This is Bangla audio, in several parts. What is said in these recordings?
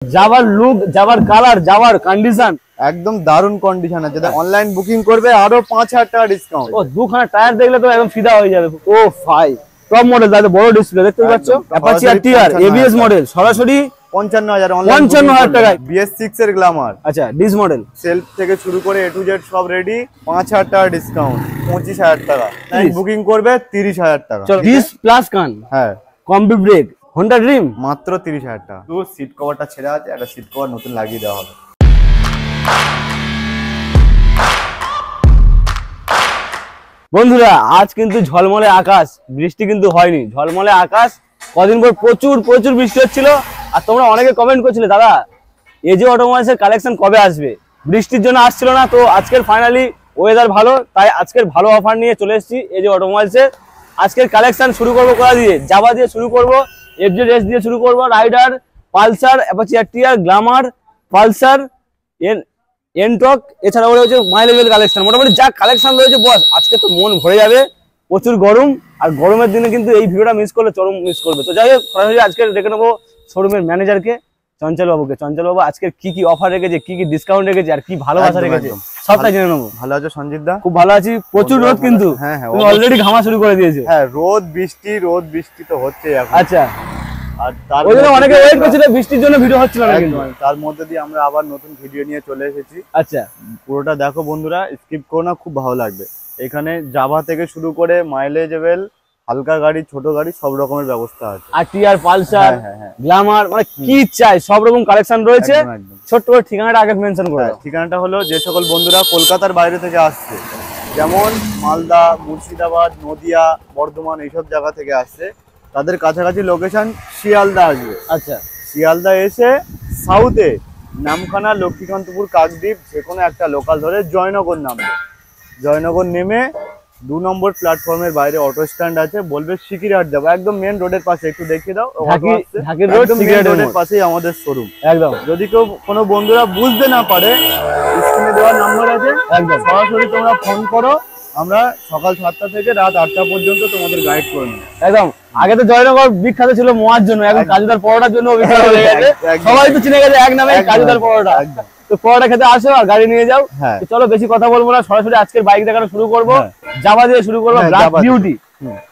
যাবার লুক, যাবার কালার, যাবার কন্ডিশন একদম দারুণ কন্ডিশন আছে। অনলাইন বুকিং করবে আরো 5000 টাকা ডিসকাউন্ট। ও দুখানা টায়ার দেখলে তো একদম ফিদা হয়ে যাবে। ও ভাই টপ মডেল, তাহলে বড় ডিসপ্লে দেখতে পাচ্ছ, অ্যাপাচি আরটিআর এবিএস মডেল, সরাসরি 55000 অনলাইন 55000 টাকায়। BS6 এর গ্ল্যামার। আচ্ছা ডিস মডেল, সেলফ থেকে শুরু করে A to Z সব রেডি। 5000 টাকা ডিসকাউন্ট, 25000 টাকা। বুকিং করবে 30000 টাকা। ডিস প্লাস কান, হ্যাঁ কম্বি ব্রেক, হোন্ডা ড্রিম, মাত্র 30000 টাকা। তো সিট কভারটা ছেড়ে আছে, একটা সিট কভার নতুন লাগিয়ে দেওয়া হবে। বন্ধুরা আজ কিন্তু ঝলমলে আকাশ, বৃষ্টি কিন্তু হয়নি, ঝলমলে আকাশ। কদিন পর প্রচুর প্রচুর বৃষ্টি হচ্ছিল, আর তোমরা অনেকে কমেন্ট করছিলে দাদা এজে অটোমোবাইলসের কালেকশন কবে আসবে, বৃষ্টির জন্য আসছিল না। তো আজকের ফাইনালি ওয়েদার ভালো, তাই আজকের ভালো অফার নিয়ে চলে এসেছি এজে অটোমোবাইলসের। আজকের কালেকশন শুরু করবো কোথা দিয়ে, জাভা দিয়ে শুরু করবো, FZ দিয়ে শুরু করবো, Raider, Pulsar, Apache RTR, Glamour, Pulsar, NTorq, এছাড়াও রয়েছে মাই লেভেল কালেকশন। মোটামুটি যা কালেকশন রয়েছে বস, আজকে তো মন ভরে যাবে। প্রচুর গরম, আর গরমের দিনে কিন্তু এই ভিডিওটা মিস করলে চরম মিস করবে। তো যাই হোক সরাসরি আজকে ডেকে নেবো শোরুমের ম্যানেজারকে, চঞ্চল বাবুকে। চঞ্চল বাবু আজকের কি কি অফার রেখেছে, কি কি ডিসকাউন্ট রেখেছে, আর কি ভালোবাসা রেখেছে সবটাই জেনে নেবো। ভালো আছো সঞ্জিত দা? খুব ভালো আছি। প্রচুর রোদ কিন্তু, তুমি অলরেডি ঘামা শুরু করে দিয়েছো। হ্যাঁ রোদ বৃষ্টি তো হচ্ছে এখন। আচ্ছা, আর তার ওই জন্য অনেকে ওয়েট করছিল, বৃষ্টির জন্য ভিডিও হচ্ছিল না, কিন্তু তার মধ্যে দিয়ে আমরা আবার নতুন ভিডিও নিয়ে চলে এসেছি। আচ্ছা পুরোটা দেখো বন্ধুরা, স্কিপ করো না, খুব ভালো লাগবে। এখানে জাভা থেকে শুরু করে মাইলেজেবল, হালকা গাড়ি, ছোট গাড়ি, সব রকমের ব্যবস্থা আছে। আরটিআর, পালসার, গ্ল্যামার, মানে কি চাই সব রকম কালেকশন রয়েছে। ছোট্ট করে ঠিকানাটা আগে মেনশন করে দাও। ঠিকানাটা হলো, যে সকল বন্ধুরা কলকাতার বাইরে থেকে আসছে, যেমন মালদা, মুর্শিদাবাদ, নদিয়া, বর্ধমান, এইসব জায়গা থেকে আসছে, তাদের কাছাকাছি লোকেশন শিয়ালদা আসবে। আচ্ছা, শিয়ালদা এসে সাউথে নামখানা, লক্ষ্মীকান্তপুর, কাকদ্বীপ, যে কোনো একটা লোকাল ধরে জয়নগর নামবে। জয়নগর নেমে 2 নম্বর প্ল্যাটফর্মের বাইরে অটো স্ট্যান্ড আছে, বলবে সিকিরহাট যাবো, একদম মেন রোডের পাশে। একটু দেখিয়ে দাও, রোডের পাশেই আমাদের শোরুম। একদম যদি কেউ কোনো বন্ধুরা বুঝতে না পারে, স্ক্রিনে দেওয়ার নাম্বার আছে, একদম সরাসরি তোমরা ফোন করো, আমরা সকাল 7টা থেকে রাত 8টা পর্যন্ত তোমাদের গাইড করে নেব। একদম। আগে তো জয়নগর বিখ্যাত ছিল মোয়ার জন্য, এখন কাজুদার পরোটার জন্য বিখ্যাত হয়ে গেছে। সবাই তো চিনে গেছে এক নামে, কাজুদার পরোটা। তো পরোটা খেতে আসো আর গাড়ি নিয়ে যাও। চলো বেশি কথা বলবো না, সরাসরি আজকের বাইক দেখানো শুরু করবো। জাভা দিয়ে শুরু করবো, ব্ল্যাক বিউটি।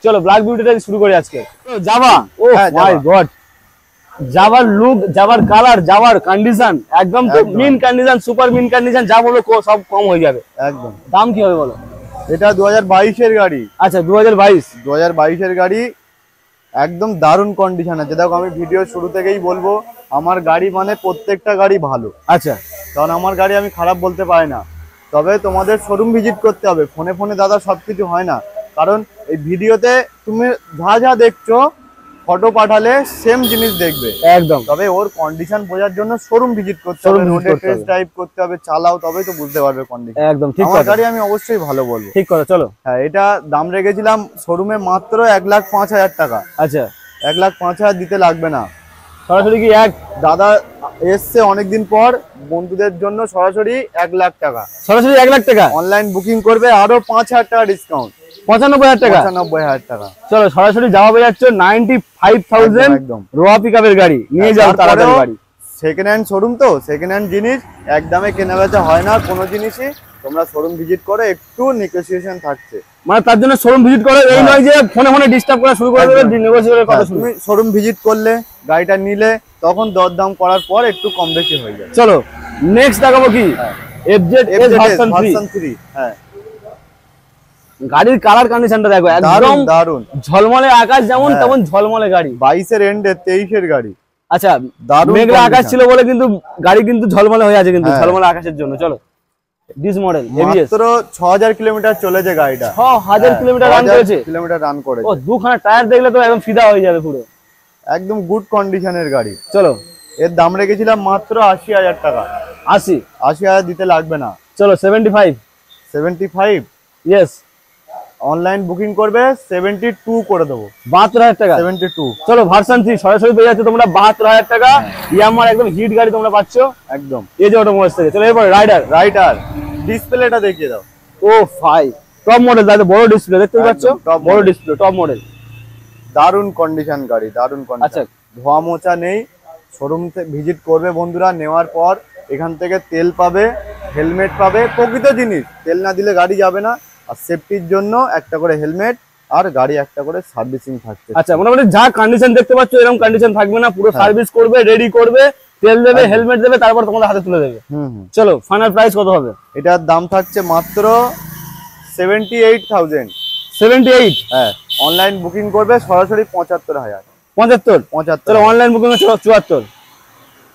চলো ব্ল্যাক বিউটিটা শুরু করি আজকে। জাভা, ও মাই গড, জাভার লুক, জাভার কালার, জাভার কন্ডিশন একদম mint condition, super mint condition. যা বলবো সব কম হয়ে যাবে একদম। দাম কি হবে বলো? এটা 2022 এর গাড়ি। আচ্ছা 2022 এর গাড়ি, একদম দারুণ কন্ডিশন আছে। দেখো আমি ভিডিও শুরু থেকেই বলবো, আমার গাড়ি মানে প্রত্যেকটা গাড়ি ভালো। আচ্ছা, কারণ আমার গাড়ি আমি খারাপ বলতে পারি না। তবে তোমাদের শোরুম ভিজিট করতে হবে। ফোনে ফোনে দাদা সবকিছু হয় না, কারণ এই ভিডিওতে তুমি যা যা দেখছো, ফটো পাঠালে সেম জিনিস দেখবে একদম। তবে ওর কন্ডিশন বোঝার জন্য শোরুম ভিজিট করতে হবে, রোডে টেস্ট ড্রাইভ করতে হবে, চালাও, তবেই তো বুঝতে পারবে কন্ডিশন। একদম ঠিক কথা। গাড়ি আমি অবশ্যই ভালো বলবো। ঠিক কথা। চলো, হ্যাঁ এটা দাম রেখেছিলাম শোরুমে মাত্র 1,05,000 টাকা। আচ্ছা 1,05,000 দিতে লাগবে না। সরাসরি কি এক দাদা এসছে অনেকদিন পর, বন্ধুদের জন্য সরাসরি 1 লাখ টাকা। সরাসরি 1 লাখ টাকা। অনলাইন বুকিং করবে আরো 5,000 টাকা ডিসকাউন্ট, 95,000 টাকা। 95,000 টাকা। চলো সরাসরি যাওয়া পেয়ে যাচ্ছে 95,000 একদম রোয়া পিকআপের গাড়ি নিয়ে যাও তাড়াতাড়ি গাড়ি। সেকেন্ড হ্যান্ড শোরুম তো, সেকেন্ড হ্যান্ড জিনিস একদমে কেনা বেচা হয় না কোনো জিনিসই। তোমরা শোরুম ভিজিট করে, একটু নেগোসিয়েশন থাকছে, মানে তার জন্য শোরুম ভিজিট করো, এই নয় যে ফোনে ফোনে ডিস্টার্ব করা শুরু করে দেবে। নেগোসিয়েশনের কথা শুনে তুমি শোরুম ভিজিট করলে, গাড়িটা নিলে, তখন দরদাম করার পর একটু কম বেশি হয়ে যাবে। চলো নেক্সট দেখাবো কি, FZ ভার্সন 3। হ্যাঁ গাড়ির কালার কন্ডিশনটা দেখো, একদম দারুন। ঝলমলে আকাশ যেমন তেমন ঝলমলে গাড়ি। 22 এর এন্ডে 23 এর গাড়ি। আচ্ছা মেঘলা আকাশ ছিল বলে কিন্তু গাড়ি কিন্তু ঝলমলে হয়ে আছে, কিন্তু ঝলমলে আকাশের জন্য। চলো ডিস মডেল, মাত্র 6000 কিলোমিটার চলেছে গাড়িটা। 6000 কিলোমিটার রান করেছে। ও দুখানা টায়ার দেখলে তো একদম ফিদা হয়ে যাবে পুরো, একদম গুড কন্ডিশনের গাড়ি। চলো এর দাম রেখেছিলাম মাত্র 80,000 টাকা। 80,000 দিতে লাগবে না। চলো 75 ইয়েস। অনলাইন বুকিং করবে 72 করে দেবো, 72,000 টাকা। 72। চলো ভার্সন 3 সরাসরি পেয়ে যাচ্ছে তোমরা 72,000 টাকা। ইয়ামার একদম হিট গাড়ি তোমরা পাচ্ছ একদম এই যে অটোমোবাইলস থেকে। চলো এরপর রাইডার ডিসপ্লেটা দেখিয়ে দাও। ও ভাই টপ মডেল, তাই বড় ডিসপ্লে দেখতে পাচ্ছ, বড় ডিসপ্লে, টপ মডেল, দারুন কন্ডিশন গাড়ি, দারুন কন্ডিশন। আচ্ছা ধোয়া মোচা নেই, শোরুম ভিজিট করবে বন্ধুরা, নেওয়ার পর এখান থেকে তেল পাবে, হেলমেট পাবে, প্রকৃত জিনিস, তেল না দিলে গাড়ি যাবে না। আর সেফটির জন্য একটা করে হেলমেট আর গাড়ি একটা করে সার্ভিসিং থাকছে। আচ্ছা, মোটামুটি যা কন্ডিশন দেখতে পাচ্ছ এরকম কন্ডিশন থাকবে না, পুরো সার্ভিস করবে, রেডি করবে, তেল দেবে, হেলমেট দেবে, তারপর তোমাদের হাতে তুলে দেবে। চলো ফাইনাল প্রাইস কত হবে? এটার দাম থাকছে মাত্র 78,000। 78? হ্যাঁ, অনলাইন বুকিং করবে সরাসরি 75,000। 75? চলো অনলাইন বুকিং 74।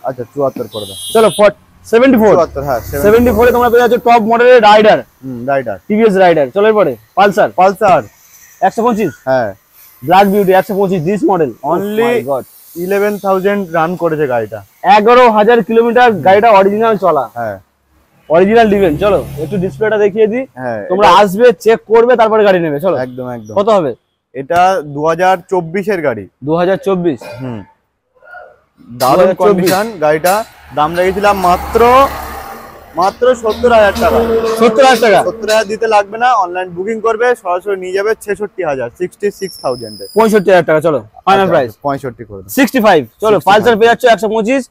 আচ্ছা 74 করবে। চলো 74। 74, হ্যাঁ 74 এ তোমরা পেয়ে যাচ্ছ টপ মডেলের রাইডার, রাইডার, টিভিএস রাইডার। চলো এরপরে পালসার 125, হ্যাঁ black beauty 125 this model, only 11,000 run করেছে গাড়িটা। 11,000 কিলোমিটার গাড়িটা অরিজিনাল চলা, হ্যাঁ অরিজিনাল ডিভেন। চলো একটু ডিসপ্লেটা দেখিয়ে দিই, হ্যাঁ তোমরা আসবে, চেক করবে, তারপরে গাড়ি নেবে। চলো একদম একদম। কত হবে? এটা 2024 এর গাড়ি। 2024? দারুণ কন্ডিশন গাড়িটা। দাম রেখেছিলাম মাত্র 70,000 টাকা। 70,000 টাকা? 70,000 দিতে লাগবে না, অনলাইন বুকিং করবে সরাসরি নিয়ে যাবে 66,000, 66,000 এ। 65,000 টাকা। চলো ফাইনাল প্রাইস 65 করে 65। চলো পালসার পেয়ে যাচ্ছ 125,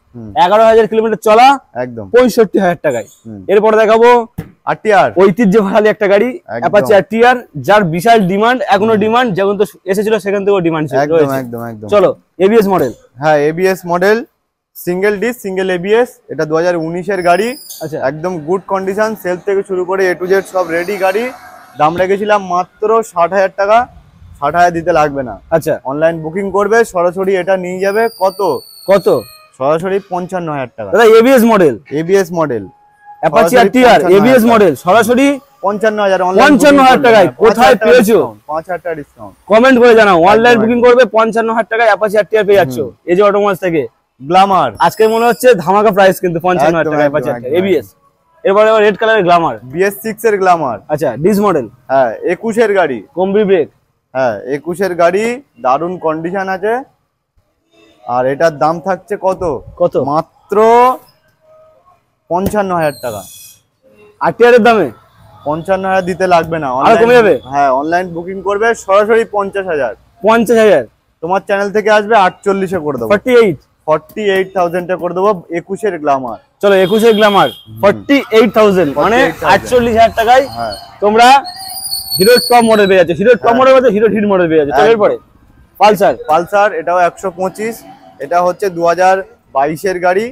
11,000 কিলোমিটার চলা, একদম 65,000 টাকায়। এরপর দেখাবো আরটিআর, ঐতিহ্যশালী একটা গাড়ি, অ্যাপাচি আরটিআর, যার বিশাল ডিমান্ড, এখনো ডিমান্ড, যেমন তো এসেছিল সেখান থেকেও ডিমান্ড একদম একদম একদম। চলো এবিএস মডেল, হ্যাঁ ABS model, single disc, single ABS. এটা 2019 এর গাড়ি। আচ্ছা একদম গুড কন্ডিশন, সেলফ থেকে শুরু করে এ টু জেড সব রেডি গাড়ি। দাম রেখেছিলাম মাত্র 60,000 টাকা। 60,000 দিতে লাগবে না। আচ্ছা, অনলাইন বুকিং করবে সরাসরি এটা নিয়ে যাবে কত কত? সরাসরি 55,000 টাকা। দাদা ABS model, ABS model, Apache RTR ABS model, সরাসরি 55,000। 55,000 টাকায় কোথায় পেয়েছো? 5,000 টাকা ডিসকাউন্ট। কমেন্ট করে জানাও। অনলাইন বুকিং করবে 55,000 টাকায় অ্যাপাচি আরটিআর পেয়ে যাচ্ছ এজি অটোমোবাইলস থেকে। গ্ল্যামার আজকে মনে হচ্ছে ধামাকা প্রাইস কিন্তু 55,000 টাকা অ্যাপাচি আরটিআর এবিএস। এরপরে রেড কালারের গ্ল্যামার, BS6 এর গ্ল্যামার। আচ্ছা ডিস মডেল, হ্যাঁ 21 এর গাড়ি, কম্বি ব্রেক, হ্যাঁ 21 এর গাড়ি, দারুণ কন্ডিশন আছে। আর এটার দাম থাকছে কত? কত? মাত্র 55,000 টাকা। আরটিআর এর দামে 55,000 দিতে লাগবে না, আরো কমে যাবে। হ্যাঁ অনলাইন বুকিং করবে সরাসরি 50,000। 50,000 তোমার চ্যানেল থেকে আসবে 48 এ করে দেবো। 48,000 এ করে দেবো 21 এর গ্ল্যামার। চলো 21 এর গ্ল্যামার 48,000, মানে 48,000 টাকায় তোমরা হিরো টপ মডেল পেয়ে যাচ্ছ। হিরো টপ মডেল বলতে হিরো হিট মডেল পেয়ে যাচ্ছ। চলো এরপরে পালসার, পালসার এটাও 125। এটা হচ্ছে 2022 এর গাড়ি।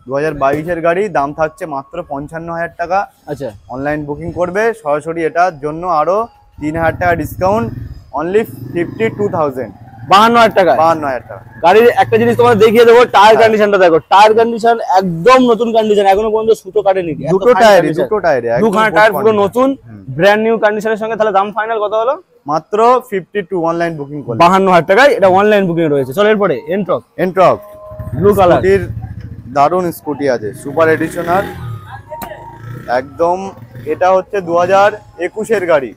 2022 এর গাড়ি, দাম থাকছে মাত্র 55,000 টাকা। আচ্ছা অনলাইন বুকিং করবে সরাসরি এটার জন্য আরো 3,000 টাকা ডিসকাউন্ট, অনলি 52,000। 52,000 টাকা। 52,000 টাকা। গাড়ির একটা জিনিস তোমাদের দেখিয়ে দেবো, টায়ার কন্ডিশনটা দেখো। টায়ার কন্ডিশন একদম নতুন কন্ডিশন, এখনো পর্যন্ত সুতো কাটেনি। দুটো টায়ারে দুখানা টায়ার পুরো নতুন, ব্র্যান্ড নিউ কন্ডিশনের সঙ্গে। তাহলে দাম ফাইনাল কত হলো? মাত্র 52 অনলাইন বুকিং করলে। 52,000 টাকায় এটা অনলাইন বুকিং রয়েছে। চলো এরপরে এন্ট্রক, ব্লু কালার, দারুণ স্কুটি আছে, সুপার এডিশনাল একদম। এটা হচ্ছে 2021 এর গাড়ি।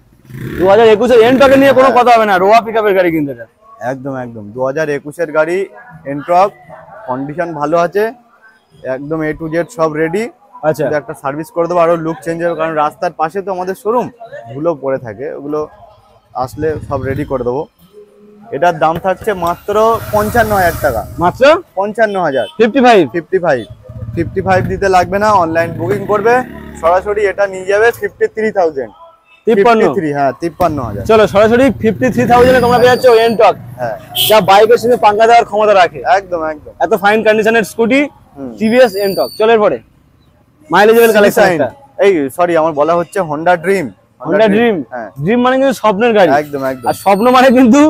2021 এর এন্ট্রকে নিয়ে কোনো কথা হবে না, রোয়া পিকআপের গাড়ি কিন্তু এটা। একদম একদম 2021 এর গাড়ি, এন্ট্রক, কন্ডিশন ভালো আছে, একদম এ টু জেড সব রেডি। আচ্ছা একটা সার্ভিস করে দেবো, আরো লুক চেঞ্জ হবে, কারণ রাস্তার পাশে তো আমাদের শোরুম, ধুলো পড়ে থাকে, ওগুলো আসলে সব রেডি করে দেবো। এটার দাম থাকছে মাত্র 55,000 টাকা। মাত্র 55,000। 55 দিতে লাগবে না, অনলাইন বুকিং করবে সরাসরি এটা নিয়ে যাবে 53,000। 53? হ্যাঁ 53,000। চলো সরাসরি 53,000 এ তোমরা পেয়ে যাচ্ছ এন্ট্রক, হ্যাঁ যা বাইকের সঙ্গে পাঙ্গা দেওয়ার ক্ষমতা রাখে। একদম একদম এত ফাইন কন্ডিশনের স্কুটি টিভিএস এন্ট্রক। চলো এরপরে মাইলেজেবল কালেকশন। এই সরি আমার বলা হচ্ছে Honda dream. Honda dream, dream মানে কিন্তু স্বপ্নের গাড়ি। একদম একদম। আর স্বপ্ন মানে কিন্তু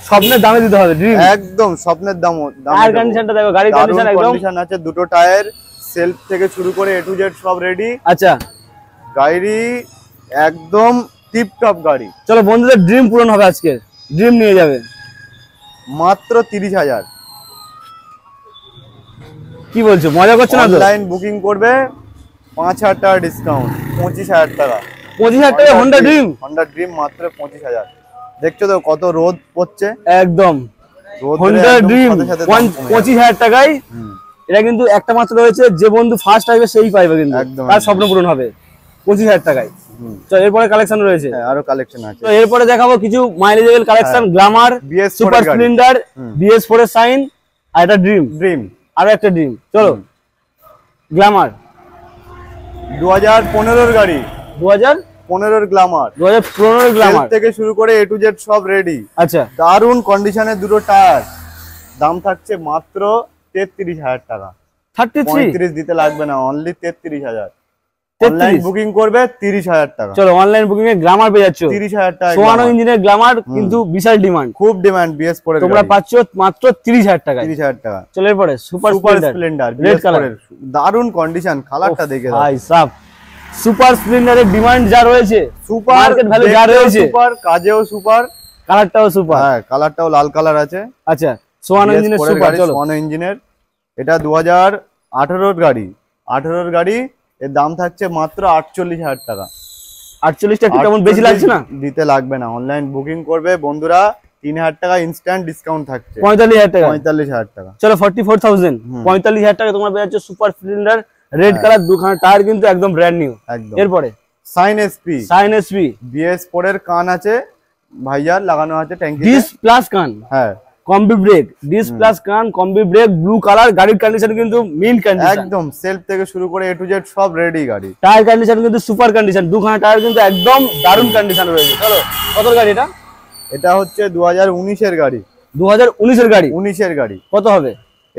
স্বপ্নের দামে দিতে হবে। ড্রিম একদম স্বপ্নের দাম। টায়ার কন্ডিশনটা দেখো, গাড়ির কন্ডিশন একদম কন্ডিশন আছে, দুটো টায়ার, সেলফ থেকে শুরু করে এ টু জেড সব রেডি। আচ্ছা গাড়ি একদম টিপ টপ গাড়ি। চলো বন্ধুদের ড্রিম পূরণ হবে আজকে, ড্রিম নিয়ে যাবে মাত্র 30,000। কি বলছো, মজা করছো না তো? অনলাইন বুকিং করবে 5,000 টাকা ডিসকাউন্ট, 25,000 টাকা। 25,000 টাকা হোন্ডা ড্রিম। হোন্ডা ড্রিম মাত্র 25,000। দেখছো তো কত রোদ পড়ছে, একদম হোন্ডা ড্রিম 25,000 টাকায়। এটা কিন্তু একটা মাত্র রয়েছে, যে বন্ধু ফার্স্ট আসবে সেই পাইবে, কিন্তু তার স্বপ্ন পূরণ হবে 25,000 টাকায়। তো এরপরে কালেকশন রয়েছে, আরো কালেকশন আছে। তো এরপরে দেখাবো কিছু মাইলেজেবল collection. Glamour, super splendor, BS4 এর সাইন, আর এটা ড্রিম, ড্রিম আরো একটা ড্রিম। চলো গ্ল্যামার 2015 গাড়ি, 2015 গ্ল্যামার, গ্ল্যামার থেকে শুরু করে A to Z সব রেডি। আচ্ছা দারুন কন্ডিশনের দুটো টায়ার, দাম থাকছে মাত্র 33,000 টাকা। 33 35 দিতে লাগবে না, অনলি 33,000। 33 অনলাইন বুকিং করবে 30,000 টাকা। চলো অনলাইন বুকিং এ গ্ল্যামার পেয়ে যাচ্ছ 30,000 টাকা। সোয়ানো ইঞ্জিনের গ্ল্যামার, কিন্তু বিশাল ডিমান্ড, খুব ডিমান্ড BS পরে তোমরা পাচ্ছ মাত্র 30,000 টাকায়। 30,000 টাকা। চলো এরপরে super Splendor red BS colour, পরের দারুন কন্ডিশন, কালারটা দেখে দাও। ভাই সাব সুপার স্প্লেন্ডারের ডিমান্ড যা রয়েছে, সুপার মার্কেট ভ্যালু যা রয়েছে, সুপার কাজেও সুপার, কালারটাও সুপার। হ্যাঁ কালারটাও লাল কালার আছে। আচ্ছা সোয়ানো BS ইঞ্জিনের পরের সুপার। গাড়ি, চলো সোয়ানো ইঞ্জিনের, এটা 2018 গাড়ি, 18 গাড়ি, এর দাম থাকছে মাত্র 48,000 টাকা। 48টা একটু কেমন বেশি লাগছে না? দিতে লাগবে না, অনলাইন বুকিং করবে বন্ধুরা 3,000 টাকা ইনস্ট্যান্ট ডিসকাউন্ট থাকছে। 45,000 টাকা। 45,000 টাকা। চলো 44,000, 45,000 টাকা তোমরা পেয়ে যাচ্ছ সুপার স্প্লেন্ডার রেড কালার, দুখানা টায়ার কিন্তু একদম ব্র্যান্ড নিউ। একদম। এরপরে Shine SP, Shine SP BS পরের কান আছে, ভাইয়ার লাগানো আছে ট্যাঙ্কিতে। ডিস প্লাস কান, হ্যাঁ কম্বি ব্রেক, ডিস প্লাস কান, কম্বি ব্রেক, ব্লু কালার, গাড়ির কন্ডিশন কিন্তু মিন কন্ডিশন, একদম সেলফ থেকে শুরু করে A to Z সব রেডি গাড়ি। টায়ার কন্ডিশন কিন্তু সুপার কন্ডিশন, দুখানা টায়ার কিন্তু একদম দারুণ কন্ডিশন রয়েছে। চলো কত গাড়ি এটা? এটা হচ্ছে 2019 গাড়ি, 2019 গাড়ি। 19 গাড়ি। কত হবে?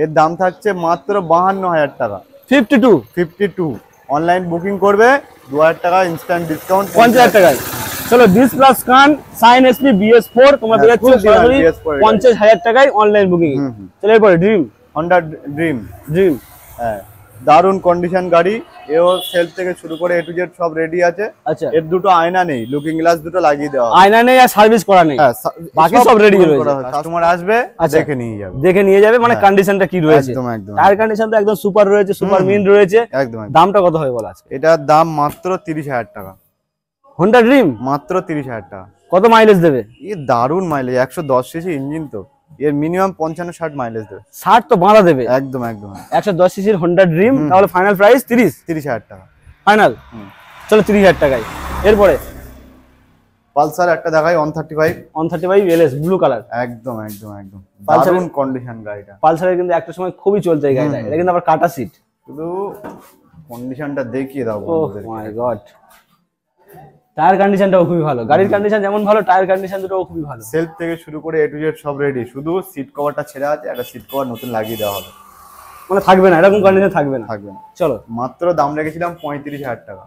এর দাম থাকছে মাত্র 52,000 টাকা। 52 অনলাইন বুকিং করবে 2,000 টাকা ইনস্ট্যান্ট ডিসকাউন্ট, 50,000 টাকায়। চলো ডিস প্লাস কান, সাইন এসপি, BS4 তোমরা পেয়ে যাচ্ছ সরাসরি 50,000 টাকায় অনলাইন বুকিং। চলো এরপরে ড্রিম, হন্ডা ড্রিম, হ্যাঁ দারুন কন্ডিশন গাড়ি, এও সেলফ থেকে শুরু করে A to Z সব রেডি আছে। আচ্ছা এর দুটো আয়না নেই, লুকিং গ্লাস দুটো লাগিয়ে দেওয়া হবে। আয়না নেই আর সার্ভিস করা নেই, হ্যাঁ বাকি সব রেডি রয়েছে। কাস্টমার আসবে আচ্ছা, দেখে নিয়ে যাবে, দেখে নিয়ে যাবে, মানে কন্ডিশনটা কি রয়েছে। একদম একদম টায়ার কন্ডিশন তো একদম সুপার রয়েছে, সুপার মিন রয়েছে। একদম। দামটা কত হবে বল আজকে? এটার দাম মাত্র 30,000 টাকা। হোন্ডা ড্রিম মাত্র 30,000 টাকা। কত মাইলেজ দেবে? দারুন মাইলেজ, 110 সিসি ইঞ্জিন, তো এর মিনিমাম 55-60 মাইলেজ দেবে। 60 তো বাঁধা দেবে। একদম একদম। 110 সিসির হোন্ডা ড্রিম, তাহলে ফাইনাল প্রাইস 30,000 টাকা ফাইনাল। চলো 30,000 টাকায়। এরপরে পালসার একটা দেখাই 135, 135 LS ব্লু কালার। একদম একদম একদম পালসার দারুন কন্ডিশন গাড়িটা। পালসারের কিন্তু একটা সময় খুবই চলছে এই গাড়িটা, এটা কিন্তু আবার কাটা সিট। শুধু কন্ডিশনটা দেখিয়ে দাও ওহ বন্ধুদের। মাই গড, টায়ার কন্ডিশনটাও খুবই ভালো, গাড়ির কন্ডিশন যেমন ভালো, টায়ার কন্ডিশন দুটোও খুবই ভালো। সেলফ থেকে শুরু করে A to Z সব রেডি, শুধু সিট কভারটা ছেড়ে আছে, একটা সিট কভার নতুন লাগিয়ে দেওয়া হবে। মানে থাকবে না, এরকম কন্ডিশন থাকবে না। থাকবে না। চলো মাত্র দাম রেখেছিলাম 35,000 টাকা।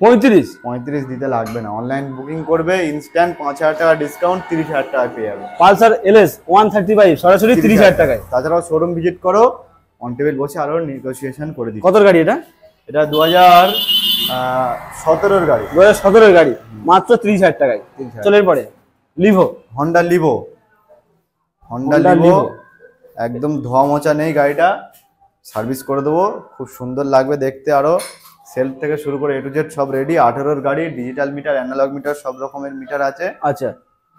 35 দিতে লাগবে না, অনলাইন বুকিং করবে ইনস্ট্যান্ট 5,000 টাকা ডিসকাউন্ট, 30,000 টাকা পেয়ে যাবে। পালসার LS 135 সরাসরি 30,000 টাকায়। তাছাড়াও শোরুম ভিজিট করো, অন টেবিল বসে আরো নেগোসিয়েশন করে দিই। কত গাড়ি এটা? এটা 2017 গাড়ি, 2017 গাড়ি, মাত্র 30,000 টাকায়। চলো এরপরে লিভো, হন্ডা লিভো, একদম ধোয়া মোচা নেই গাড়িটা, সার্ভিস করে দেবো, খুব সুন্দর লাগবে দেখতে। আরো সেলফ থেকে শুরু করে A to Z সব রেডি, 18 গাড়ি, ডিজিটাল মিটার, অ্যানালগ মিটার, সব রকমের মিটার আছে। আচ্ছা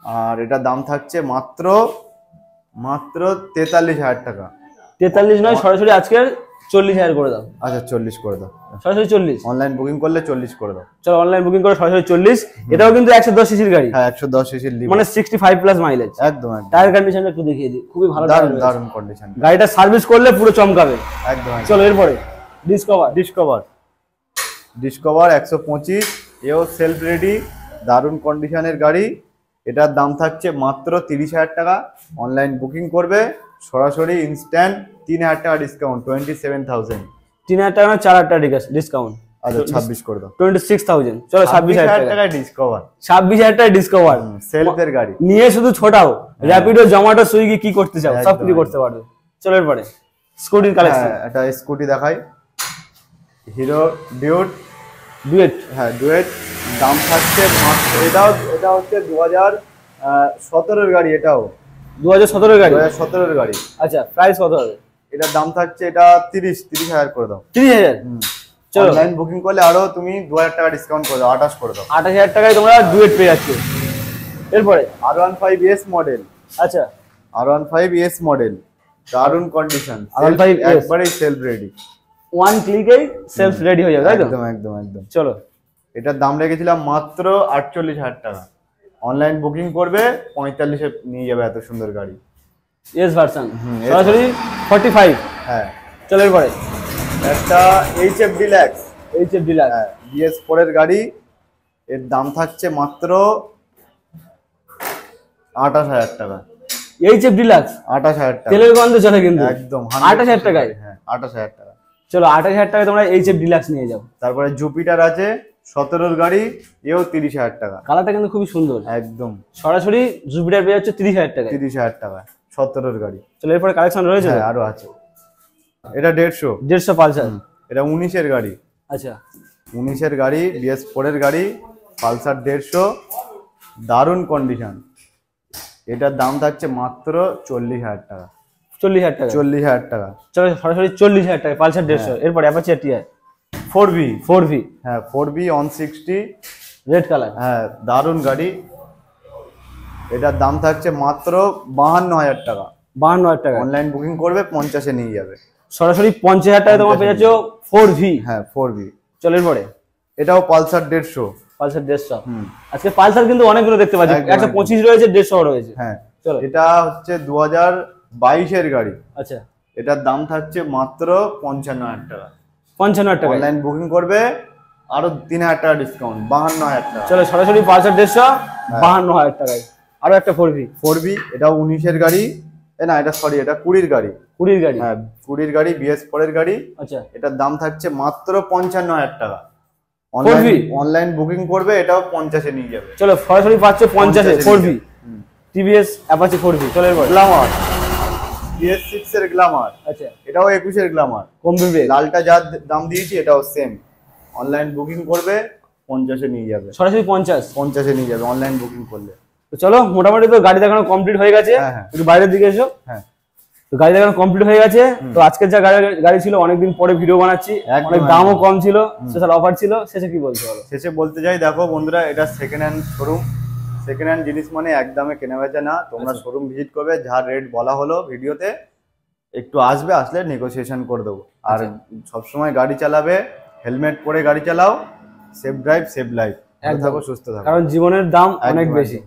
আর এটার দাম থাকছে মাত্র 43,000 টাকা। 43 নয়, সরাসরি আজকে 40,000 করে দাও। আচ্ছা 40 করে দাও, সরাসরি 40। অনলাইন বুকিং করলে 40 করে দাও। চলো অনলাইন বুকিং করে সরাসরি 40। এটাও কিন্তু 110 সিসির গাড়ি, হ্যাঁ 110 সিসির লিভো, মানে 65 প্লাস মাইলেজ। একদম একদম টায়ার কন্ডিশনটা একটু দেখিয়ে দিই, খুবই ভালো টায়ার দারুন রয়েছে। দারুন কন্ডিশন, গাড়িটা সার্ভিস করলে পুরো চমকাবে। একদম একদম। চলো এরপরে ডিসকভার 125, এও সেলফ রেডি, দারুন কন্ডিশনের গাড়ি। এটার দাম থাকছে মাত্র 30,000 টাকা। অনলাইন বুকিং করবে সরাসরি ইনস্ট্যান্ট 3,000 টাকা ডিসকাউন্ট, 27,000। 3,000 টাকা না 4,000 টাকা ডিসকাউন্ট। আচ্ছা 26 করে দাও, 26,000। চলো 26,000 টাকা ডিসকভার, 26,000 টাকা ডিসকভার। সেলফের গাড়ি নিয়ে শুধু ছোটাও, র্যাপিডো, জোম্যাটো, সুইগি কি করতে চাও সব কিছু করতে পারবে। চলো এরপরে স্কুটির কালেকশন। একটা স্কুটি দেখাই, হিরো ডুয়েট, হ্যাঁ ডুয়েট, দাম থাকছে মাত্র, এটা হচ্ছে 2017 গাড়ি, এটাও 2017 গাড়ি, 2017 গাড়ি। আচ্ছা প্রাইস কত হবে? এটার দাম থাকছে, এটা 30,000 করে দাও। 30,000। চলো অনলাইন বুকিং করলে আরো তুমি 2,000 টাকা ডিসকাউন্ট করে দাও, 28 করে দাও। 28,000 টাকায় তোমরা ডুয়েট পেয়ে যাচ্ছ। এরপরে R15S মডেল, আচ্ছা R15S মডেল, দারুন কন্ডিশন, R15S একবারেই সেলফ রেডি, ওয়ান ক্লিকেই সেলফ রেডি হয়ে যাবে, তাই তো? একদম একদম একদম। চলো এটার দাম রেখেছিলাম মাত্র 48,000 টাকা। অনলাইন বুকিং করবে 45-এ নিয়ে যাবে, এত সুন্দর গাড়ি। এস ভার্সন হুম, S সরাসরি 45। হ্যাঁ। চলো এরপরে একটা এইচএফ ডিলাক্স, এইচএফ ডিলাক্স। হ্যাঁ BS4 এর গাড়ি, এর দাম থাকছে মাত্র 28,000 টাকা। এইচএফ ডিলাক্স 28,000 টাকা তেলের গন্ধ চলে কিন্তু একদম 28,000 টাকায়। হ্যাঁ 28,000 টাকা। চলো 28,000 টাকায় তোমরা এইচএফ ডিলাক্স নিয়ে যাও। তারপরে জুপিটার আছে 17 গাড়ি, এও 30,000 টাকা। কালারটা কিন্তু খুবই সুন্দর। একদম সরাসরি জুপিটার পেয়ে যাচ্ছে 30,000 টাকায়। 30,000 টাকা 17 গাড়ি। চলো এরপরে কালেকশন রয়েছে। হ্যাঁ আরো আছে। এটা 150, 150 পালসার। এটা 19 গাড়ি, আচ্ছা 19 গাড়ি BS4 গাড়ি, পালসার 150, দারুণ কন্ডিশন। এটার দাম থাকছে মাত্র 40,000 টাকা। 40,000 টাকা। 40,000 টাকা। চলো সরাসরি 40,000 টাকা পালসার 150। এরপরে অ্যাপাচি টিআর 4V, 4V হ্যাঁ 4V 160, রেড কালার। হ্যাঁ দারুণ গাড়ি। এটার দাম থাকছে মাত্র 52,000 টাকা। 52,000 টাকা। অনলাইন বুকিং করবে 50-এ নিয়ে যাবে। সরাসরি 50,000 টাকায় তোমরা পেয়ে যাচ্ছ 4V। হ্যাঁ 4V। চলো এরপরে এটাও পালসার 150। পালসার 150। হুম, আজকে পালসার কিন্তু অনেকগুলো দেখতে পাচ্ছি, একদম, 125 রয়েছে, 150 রয়েছে। হ্যাঁ চলো এটা হচ্ছে 2022 গাড়ি। আচ্ছা এটার দাম থাকছে মাত্র 55,000 টাকা। 55,000 টাকা। অনলাইন বুকিং করবে আরো 3,000 টাকা ডিসকাউন্ট, 52,000 টাকা। চলো সরাসরি পালসার 150 52,000 টাকায়। আরো একটা 4V। 4V, এটাও 19 গাড়ি, না এটা সরি এটা 20 গাড়ি। 20 গাড়ি। হ্যাঁ 20 গাড়ি BS4 গাড়ি। আচ্ছা এটার দাম থাকছে মাত্র 55,000 টাকা। 4V? অনলাইন বুকিং করবে এটাও 50-এ নিয়ে যাবে। চলো সরাসরি পাচ্ছ 50-এ 4V। হুম। TVS Apache 4V। চলো এরপরে গ্ল্যামার BS6 এর গ্ল্যামার, আচ্ছা এটাও 21 গ্ল্যামার। কম্পিউটার লালটা যা দাম দিয়েছি এটাও সেম। অনলাইন বুকিং করবে 50-এ নিয়ে যাবে। সরাসরি 50। 50-এ নিয়ে যাবে অনলাইন বুকিং করলে। তো চলো মোটামুটি তো গাড়ি দেখানো কমপ্লিট হয়ে গেছে। হ্যাঁ, হ্যাঁ। একটু বাইরের দিকে এসো। হ্যাঁ তো গাড়ি দেখানো কমপ্লিট হয়ে গেছে। তো আজকের যা গাড়ি ছিল, অনেকদিন পরে ভিডিও বানাচ্ছি, একদম, অনেক দামও কম ছিল, স্পেশাল অফার ছিল। শেষে কি বলছো বলো? শেষে বলতে চাই, দেখো বন্ধুরা, এটা second hand showroom. Second hand জিনিস মানে একদমে কেনা বেচা না। তোমরা শোরুম ভিজিট করবে, যা রেট বলা হলো ভিডিওতে একটু আসবে, আসলে নেগোসিয়েশন করে দেবো। আর সবসময় গাড়ি চালাবে, হেলমেট পরে গাড়ি চালাও, সেফ ড্রাইভ সেফ লাইফ। ভালো থাকো, সুস্থ থাকো, কারণ জীবনের দাম অনেক একদম, বেশি।